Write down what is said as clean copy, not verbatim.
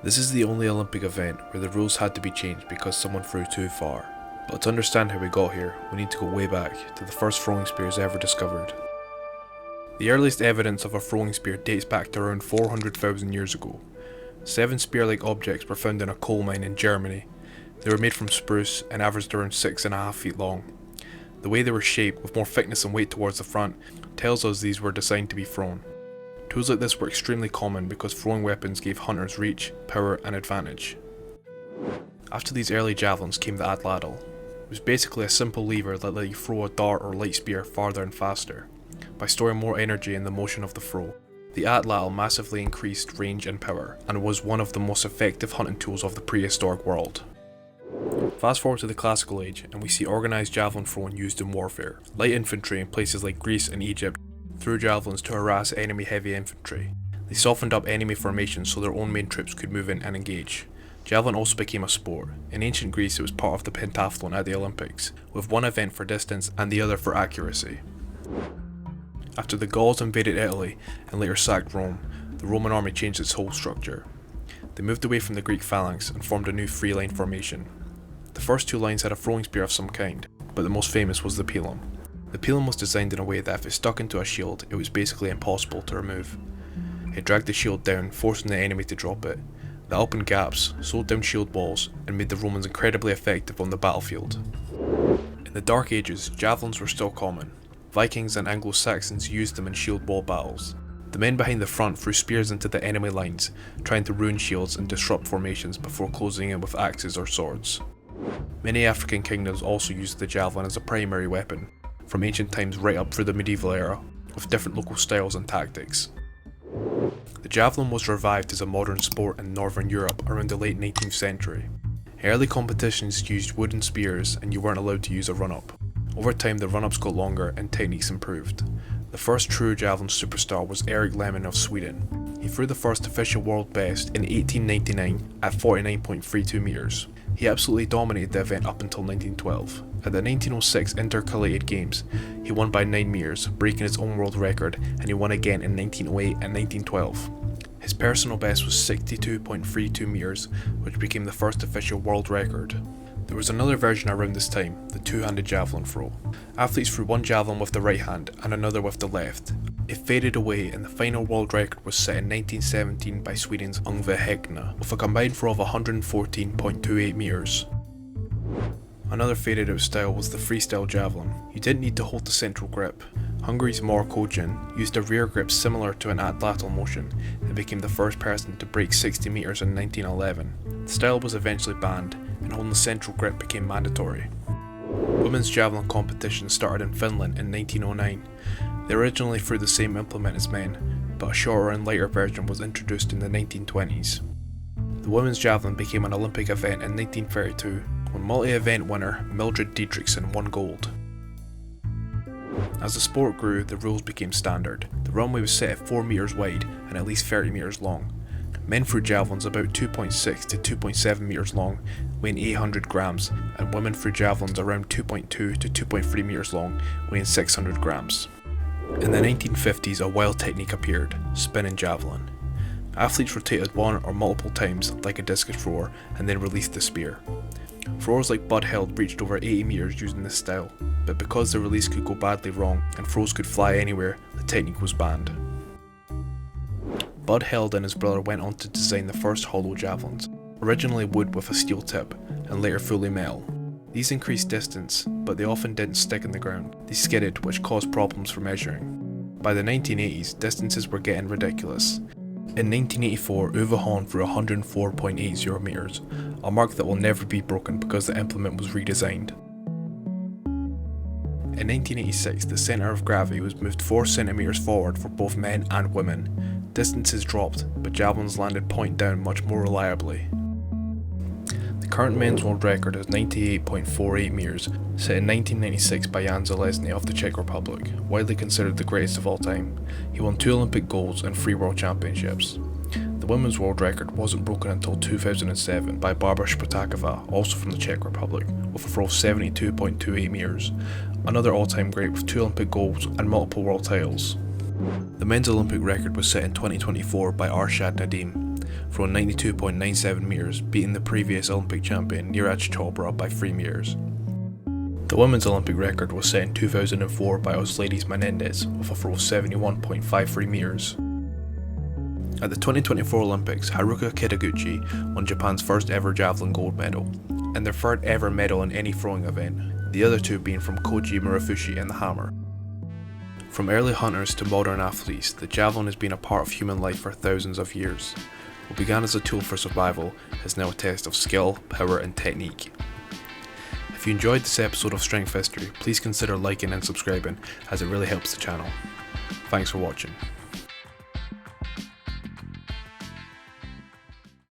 This is the only Olympic event where the rules had to be changed because someone threw too far. But to understand how we got here, we need to go way back to the first throwing spears ever discovered. The earliest evidence of a throwing spear dates back to around 400,000 years ago. 7 spear-like objects were found in a coal mine in Germany. They were made from spruce and averaged around 6.5 feet long. The way they were shaped, with more thickness and weight towards the front, tells us these were designed to be thrown. Tools like this were extremely common because throwing weapons gave hunters reach, power and advantage. After these early javelins came the atlatl. It was basically a simple lever that let you throw a dart or light spear farther and faster, by storing more energy in the motion of the throw. The atlatl massively increased range and power, and was one of the most effective hunting tools of the prehistoric world. Fast forward to the classical age, and we see organised javelin throwing used in warfare. Light infantry in places like Greece and Egypt threw javelins to harass enemy heavy infantry. They softened up enemy formations so their own main troops could move in and engage. Javelin also became a sport. In ancient Greece it was part of the pentathlon at the Olympics, with one event for distance and the other for accuracy. After the Gauls invaded Italy and later sacked Rome, the Roman army changed its whole structure. They moved away from the Greek phalanx and formed a new three-line formation. The first 2 lines had a throwing spear of some kind, but the most famous was the pilum. The pilum was designed in a way that if it stuck into a shield, it was basically impossible to remove. It dragged the shield down, forcing the enemy to drop it. That opened gaps, slowed down shield walls, and made the Romans incredibly effective on the battlefield. In the Dark Ages, javelins were still common. Vikings and Anglo-Saxons used them in shield wall battles. The men behind the front threw spears into the enemy lines, trying to ruin shields and disrupt formations before closing in with axes or swords. Many African kingdoms also used the javelin as a primary weapon, from ancient times right up through the medieval era, with different local styles and tactics. The javelin was revived as a modern sport in Northern Europe around the late 19th century. Early competitions used wooden spears and you weren't allowed to use a run-up. Over time the run-ups got longer and techniques improved. The first true javelin superstar was Erik Lehmann of Sweden. He threw the first official world best in 1899 at 49.32 meters. He absolutely dominated the event up until 1912. At the 1906 Intercalated Games, he won by 9 meters, breaking his own world record, and he won again in 1908 and 1912. His personal best was 62.32 meters, which became the first official world record. There was another version around this time, the two-handed javelin throw. Athletes threw one javelin with the right hand and another with the left. It faded away and the final world record was set in 1917 by Sweden's Yngve Hägglund, with a combined throw of 114.28 meters. Another faded out style was the freestyle javelin. You didn't need to hold the central grip. Hungary's Mark Kogin used a rear grip similar to an atlatl motion and became the first person to break 60 meters in 1911. The style was eventually banned, and holding the central grip became mandatory. Women's javelin competitions started in Finland in 1909. They originally threw the same implement as men, but a shorter and lighter version was introduced in the 1920s. The women's javelin became an Olympic event in 1932 when multi-event winner Mildred Dietrichson won gold. As the sport grew, the rules became standard. The runway was set at 4 meters wide and at least 30 meters long. Men threw javelins about 2.6 to 2.7 meters long, weighing 800 grams, and women threw javelins around 2.2 to 2.3 meters long, weighing 600 grams. In the 1950s, a wild technique appeared, spinning javelin. Athletes rotated one or multiple times like a discus thrower and then released the spear. Throwers like Bud Held reached over 80 meters using this style, but because the release could go badly wrong and throws could fly anywhere, the technique was banned. Bud Held and his brother went on to design the first hollow javelins, originally wood with a steel tip, and later fully metal. These increased distance, but they often didn't stick in the ground. They skidded, which caused problems for measuring. By the 1980s, distances were getting ridiculous. In 1984, Uwe Hahn threw 104.80 meters, a mark that will never be broken because the implement was redesigned. In 1986, the centre of gravity was moved 4 centimeters forward for both men and women. Distances dropped, but javelins landed point down much more reliably. The current men's world record is 98.48 meters, set in 1996 by Jan Zelezny of the Czech Republic, widely considered the greatest of all time. He won 2 Olympic golds and 3 world championships. The women's world record wasn't broken until 2007 by Barbara Špatáková, also from the Czech Republic, with a throw of 72.28 meters, another all-time great with 2 Olympic golds and multiple world titles. The men's Olympic record was set in 2024 by Arshad Nadim. throwing 92.97 meters, beating the previous Olympic champion Neeraj Chopra by 3 meters. The women's Olympic record was set in 2004 by Ausladies Menendez with a throw of 71.53 meters. At the 2024 Olympics, Haruka Kitaguchi won Japan's first ever javelin gold medal, and their third ever medal in any throwing event, the other two being from Koji Murafushi and the hammer. From early hunters to modern athletes, the javelin has been a part of human life for thousands of years. What began as a tool for survival is now a test of skill, power and technique. If you enjoyed this episode of Strength History, please consider liking and subscribing as it really helps the channel. Thanks for watching.